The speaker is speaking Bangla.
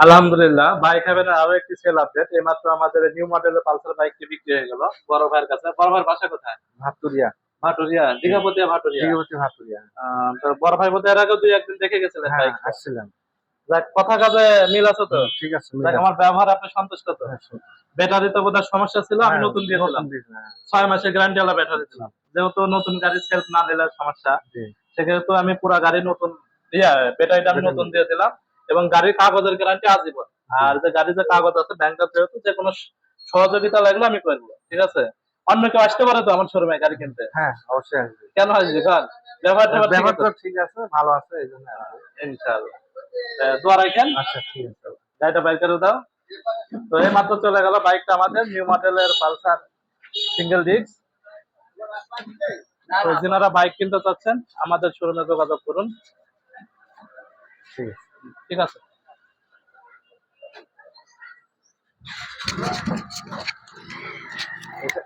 আলহামদুলিল্লাহ, বাইক হ্যাভেনের আরো একটি সেল আপডেট। এইমাত্র আমাদের নিউ মডেলের পালসার বাইকটি বিক্রি হয়ে গেল বড় ভাইয়ের কাছে। বড় ভাইয়ের বাসা কোথায়? ভাতুরিয়া। ভাটুরিয়া, দিঘাপতিয়া ভাটুরিয়া। দিঘাপতি ভাতুরিয়া। তো বড় ভাই বোধহয় এর আগেও দুই একদিন দেখে গেছিলেন হ্যাঁ, বাইক। আসছিলাম। যাক, কথা কাজে মিল আছে তো? ঠিক আছে, যাক, আমার ব্যবহার আপনি সন্তুষ্ট তো? হ্যাঁ, ব্যাটারি তো বোধহয় সমস্যা ছিল, আমি হ্যাঁ, নতুন দিয়ে দিলাম। হ্যাঁ। 6 মাসের গ্যারান্টি ওয়ালা ব্যাটারি দিলাম। যেহেতু নতুন গাড়ির সেলফ না নিলে সমস্যা, জি। সেক্ষেত্রে আমি পুরা গাড়ি নতুন ব্যাটারিটা আমি নতুন দিয়ে দিলাম, এবং গাড়ির কাগজের গ্যারান্টি আজীবন। আর যে গাড়ির যে কাগজ আছে ব্যাংকের, যেহেতু যে কোনো সহযোগিতা লাগলে আমি করবো, ঠিক আছে? অন্য কেউ আসতে পারে তো আমার শোরুমে গাড়ি কিনতে? হ্যাঁ, অবশ্যই আসবে। কেন আসবে কারণ ব্যবহার তো ঠিক আছে, ভালো আছে, এই জন্য আসবে। ইনশাআল্লাহ। দোয়া রাখেন। আচ্ছা, ঠিক আছে। গাড়িটা বাইক করে দাও। তো এই মাত্র চলে গেল বাইকটা আমাদের, নিউ মডেলের পালসার সিঙ্গেল ডিস্ক। তো যারা বাইক কিনতে চাচ্ছেন আমাদের শোরুমে যোগাযোগ করুন। ঠিক ঠিক আছে। আছে।